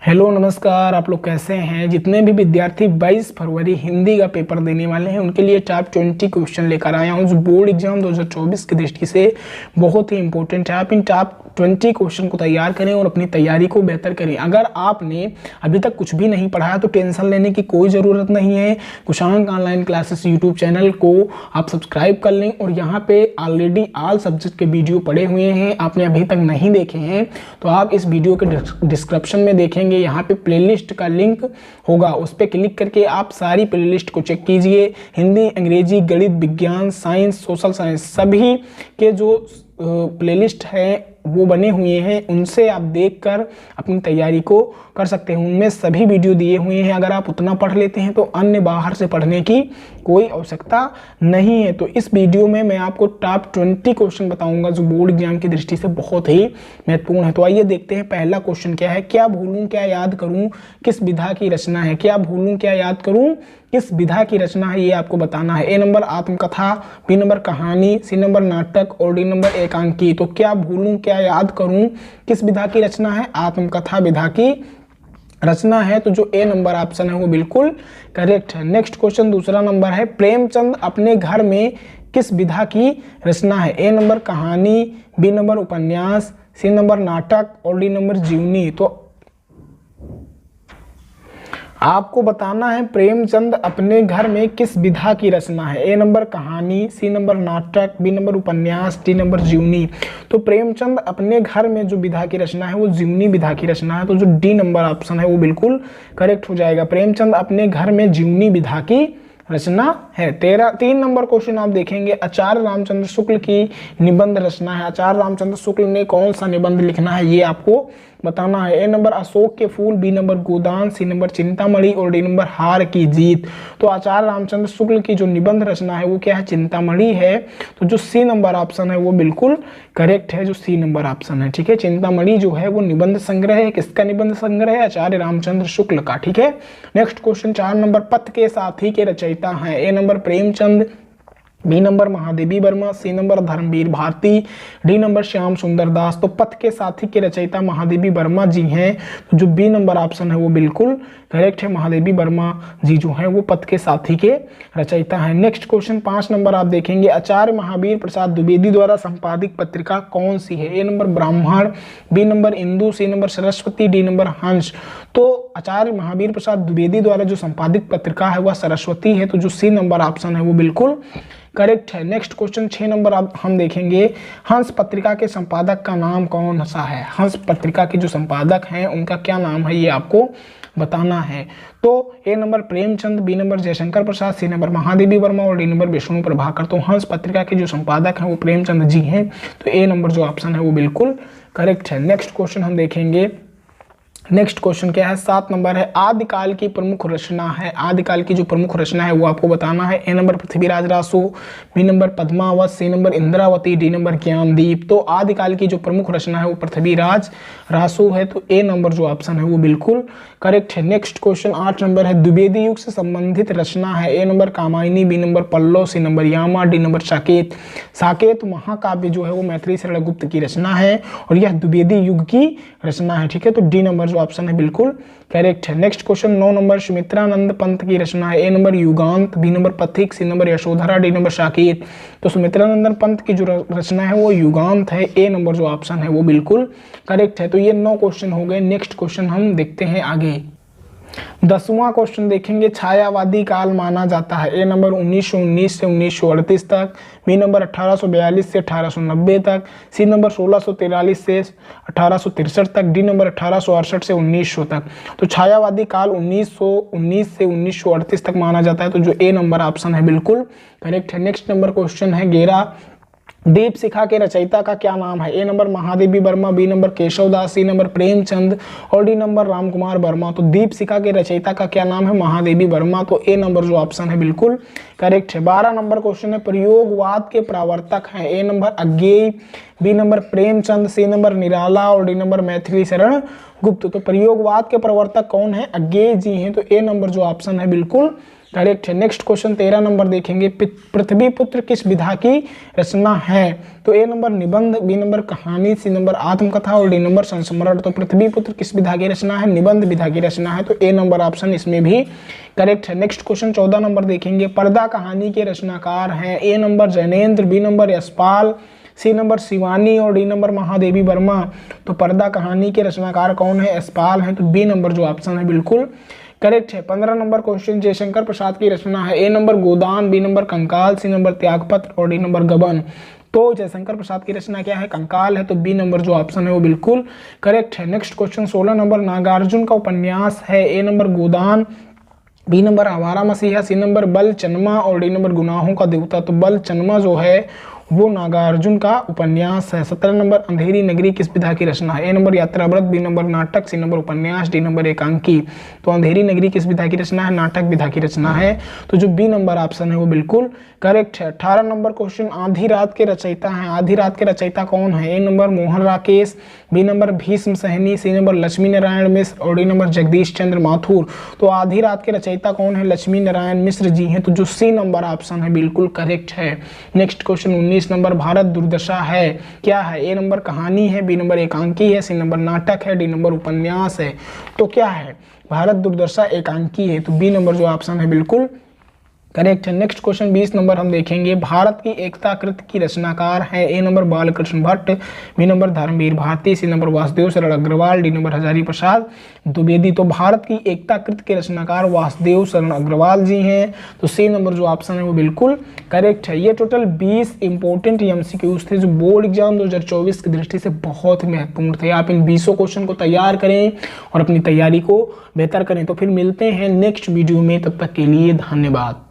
Hello नमस्कार। आप लोग कैसे हैं? जितने भी विद्यार्थी 22 फरवरी हिंदी का पेपर देने वाले हैं उनके लिए टॉप 20 क्वेश्चन लेकर आया हूं जो बोर्ड एग्जाम 2024 की दृष्टि से बहुत ही इंपॉर्टेंट है। आप इन टॉप 20 क्वेश्चन को तैयार करें और अपनी तैयारी को बेहतर करें। अगर आपने अभी तक कुछ भी नहीं पढ़ा है तो टेंशन लेने की कोई ज़रूरत नहीं है। कुशांक ऑनलाइन क्लासेस यूट्यूब चैनल को आप सब्सक्राइब कर लें और यहाँ पे ऑलरेडी ऑल सब्जेक्ट के वीडियो पड़े हुए हैं, आपने अभी तक नहीं देखे हैं तो आप इस वीडियो के डिस्क्रिप्शन में देखेंगे। यहाँ पे प्लेलिस्ट का लिंक होगा, उस पर क्लिक करके आप सारी प्लेलिस्ट को चेक कीजिए। हिंदी, अंग्रेजी, गणित, विज्ञान, साइंस, सोशल साइंस सभी के जो प्लेलिस्ट है वो बने हुए हैं, उनसे आप देखकर अपनी तैयारी को कर सकते हैं। उनमें सभी वीडियो दिए हुए हैं। अगर आप उतना पढ़ लेते हैं तो अन्य बाहर से पढ़ने की कोई आवश्यकता नहीं है। तो इस वीडियो में मैं आपको टॉप 20 क्वेश्चन बताऊंगा जो बोर्ड एग्जाम की दृष्टि से बहुत ही महत्वपूर्ण है। तो आइए देखते हैं पहला क्वेश्चन क्या है। क्या भूलूं क्या याद करूं, किस विधा की रचना है। क्या भूलूं क्या याद करूं, किस विधा की रचना है, ये आपको बताना है। ए नंबर आत्मकथा, बी नंबर कहानी, सी नंबर नाटक और डी नंबर एकांकी। तो क्या भूलूं क्या याद करूं, किस विधा की रचना है, आत्मकथा विधा की रचना है। तो जो ए नंबर ऑप्शन है वो बिल्कुल करेक्ट है। नेक्स्ट क्वेश्चन दूसरा नंबर है। प्रेमचंद अपने घर में किस विधा की रचना है। ए नंबर कहानी, बी नंबर उपन्यास, सी नंबर नाटक और डी नंबर जीवनी। तो आपको बताना है प्रेमचंद अपने घर में किस विधा की रचना है। ए नंबर कहानी, सी नंबर नाटक, बी नंबर उपन्यास, डी नंबर जीवनी। तो प्रेमचंद अपने घर में जो विधा की रचना है वो जीवनी विधा की रचना है। तो जो डी नंबर ऑप्शन है वो बिल्कुल करेक्ट हो जाएगा। प्रेमचंद अपने घर में जीवनी विधा की रचना है। 3 नंबर क्वेश्चन आप देखेंगे। आचार्य रामचंद्र शुक्ल की निबंध रचना है। आचार्य रामचंद्र शुक्ल ने कौन सा निबंध लिखना है ये आपको बताना है। ए नंबर अशोक के फूल, बी नंबर गोदान, सी नंबर चिंतामणि और डी नंबर हार की जीत। तो आचार्य रामचंद्र शुक्ल की जो निबंध रचना है वो क्या है, चिंतामणि है। तो जो सी नंबर ऑप्शन है वो बिल्कुल करेक्ट है। जो सी नंबर ऑप्शन है, ठीक है। चिंतामणि जो है वो निबंध संग्रह है। किसका निबंध संग्रह है? आचार्य रामचंद्र शुक्ल का, ठीक है। Next question 4 number. पथ के साथी के रचयिता हैं। A number Premchand, B number Mahadevi Verma, C number Dharmveer Bharati, D number Shyam Sundar Das. तो पथ के साथी के रचयिता महादेवी वर्मा जी हैं। तो जो बी नंबर ऑप्शन है वो बिल्कुल करेक्ट है। महादेवी वर्मा जी जो हैं वो पथ के साथी के रचयिता हैं। नेक्स्ट क्वेश्चन 5 नंबर आप देखेंगे। आचार्य महावीर प्रसाद द्विवेदी द्वारा संपादित पत्रिका कौन सी है। A number Brahman, B number Indu, C number Saraswati, D number Hans. तो आचार्य महावीर प्रसाद द्विवेदी द्वारा जो संपादित पत्रिका है वह सरस्वती है। तो जो सी नंबर ऑप्शन है वो बिल्कुल करेक्ट है। नेक्स्ट क्वेश्चन 6 नंबर आप हम देखेंगे। हंस पत्रिका के संपादक का नाम कौन सा है। हंस पत्रिका के जो संपादक हैं उनका क्या नाम है ये आपको बताना है। तो A number Premchand, B number Jaishankar Prasad, C number Mahadevi Verma और डी नंबर विष्णु प्रभाकर। तो हंस पत्रिका के जो संपादक हैं वो प्रेमचंद जी हैं। तो ए नंबर जो ऑप्शन है वो बिल्कुल करेक्ट है। नेक्स्ट क्वेश्चन हम देखेंगे। नेक्स्ट क्वेश्चन क्या है, 7 नंबर है। आदिकाल की प्रमुख रचना है। आदिकाल की जो प्रमुख रचना है वो आपको बताना है। A number Prithviraj Raso, B number Padmavat, C number Indravati, D number Gyandeep. तो आदिकाल की जो प्रमुख रचना है वो पृथ्वीराज रासो है। तो ए नंबर जो ऑप्शन है वो बिल्कुल करेक्ट है। नेक्स्ट क्वेश्चन 8 नंबर है। द्विवेदी युग से संबंधित रचना है। A number Kamayani, B number Pallav, C number Yama, D number Saket. Saket महाकाव्य जो है वो मैथिली शरण गुप्त की रचना है और यह द्विवेदी युग की रचना है, ठीक है। तो डी नंबर ऑप्शन है बिल्कुल करेक्ट है। Next question 9 number. Sumitranand Pant की रचना है। A number Yugant, B number Pathik, C number Yashodhara, D number Saket. तो सुमित्रानंद पंत की जो रचना है वो युगांत है। ए नंबर जो ऑप्शन है वो बिल्कुल करेक्ट है। तो ये 9 क्वेश्चन हो गए। नेक्स्ट क्वेश्चन हम देखते हैं आगे। 10वां क्वेश्चन देखेंगे। छायावादी काल माना जाता है। ए नंबर 1919 से 1938 तक, बी नंबर 1842 से 1890 तक, सी नंबर 1643 से 1863 तक, डी नंबर 1868 से 1900 तक। तो छायावादी काल 1919 से 1938 तक माना जाता है। तो जो ए नंबर ऑप्शन है बिल्कुल करेक्ट है। नेक्स्ट नंबर क्वेश्चन है 11। दीप शिखा के रचयिता का क्या नाम है। A number Mahadevi Verma, B number Keshav Das, C number Premchand और डी नंबर रामकुमार वर्मा। तो दीप शिखा के रचयिता का क्या नाम है, महादेवी वर्मा। तो ए नंबर जो ऑप्शन है बिल्कुल करेक्ट है। 12 नंबर क्वेश्चन है। प्रयोगवाद के प्रवर्तक हैं। A number Agyeya, B number Premchand, C number Nirala और डी नंबर मैथिली शरण गुप्त। तो प्रयोगवाद के प्रवर्तक कौन है, अज्ञेय जी हैं। तो ए नंबर जो ऑप्शन है बिल्कुल करेक्ट है। नेक्स्ट क्वेश्चन 13 नंबर देखेंगे, पृथ्वी पुत्र किस विधा की रचना है? तो ए नंबर निबंध, बी नंबर कहानी, सी नंबर आत्मकथा और डी नंबर संस्मरण। तो पृथ्वी पुत्र किस विधा की रचना है? निबंध विधा की रचना है, तो ए नंबर ऑप्शन इसमें भी करेक्ट है। नेक्स्ट क्वेश्चन 14 नंबर देखेंगे, पर्दा कहानी के रचनाकार हैं? A number Jainendra, B number Yashpal, C number Shivani और डी नंबर महादेवी वर्मा। तो पर्दा कहानी के रचनाकार कौन है? यशपाल हैं, तो बी नंबर जो ऑप्शन है बिल्कुल करेक्ट है। 15 नंबर क्वेश्चन, जयशंकर प्रसाद की रचना है? A number Godan, B number कंकाल, सी नंबर त्यागपत्र और डी नंबर गबन। तो जयशंकर प्रसाद की रचना क्या है? कंकाल है, तो बी नंबर जो ऑप्शन है वो बिल्कुल करेक्ट है। नेक्स्ट क्वेश्चन 16 नंबर, नागार्जुन का उपन्यास है? A number Godan, B number आवारा मसीहा, सी नंबर बल चन्मा और डी नंबर गुनाहों का देवता। तो बल चन्मा जो है वो नागार्जुन का उपन्यास है। 17 नंबर, अंधेरी नगरी किस विधा की रचना है? ए नंबर यात्राव्रत, बी नंबर नाटक, सी नंबर उपन्यास, डी नंबर एकांकी। तो अंधेरी नगरी किस विधा की रचना है? नाटक विधा की रचना है, तो जो बी नंबर ऑप्शन है वो बिल्कुल करेक्ट है। 18 नंबर क्वेश्चन, आधी रात के रचयिता हैं? आधी रात के रचयिता कौन है? A number Mohan Rakesh, B number Bhisham Sahni, C number Lakshmi Narayan Mishra और डी नंबर जगदीश चंद्र माथुर। तो आधी रात के रचयिता कौन है? लक्ष्मी नारायण मिश्र जी हैं, तो जो सी नंबर ऑप्शन है बिल्कुल करेक्ट है। नेक्स्ट क्वेश्चन 19 नंबर, भारत दुर्दशा है क्या है? ए नंबर कहानी है, बी नंबर एकांकी है, सी नंबर नाटक है, डी नंबर उपन्यास है। तो क्या है? भारत दुर्दशा एकांकी है, तो बी नंबर जो ऑप्शन है बिल्कुल करेक्ट है। नेक्स्ट क्वेश्चन 20 नंबर हम देखेंगे, भारत की एकता कृत की रचनाकार है? A number Balkrishna Bhatt, B number Dharmveer Bharati, C number Vasudev Sharan Agrawal, D number Hazari Prasad Dwivedi. तो भारत की एकता कृत के रचनाकार वासुदेव शरण अग्रवाल जी हैं, तो सी नंबर जो ऑप्शन है वो बिल्कुल करेक्ट है। ये टोटल 20 इंपॉर्टेंट एमसीक्यूज थे जो बोर्ड एग्जाम 2024 की दृष्टि से बहुत महत्वपूर्ण थे। आप इन 20 क्वेश्चन को तैयार करें और अपनी तैयारी को बेहतर करें। तो फिर मिलते हैं नेक्स्ट वीडियो में, तब तक के लिए धन्यवाद।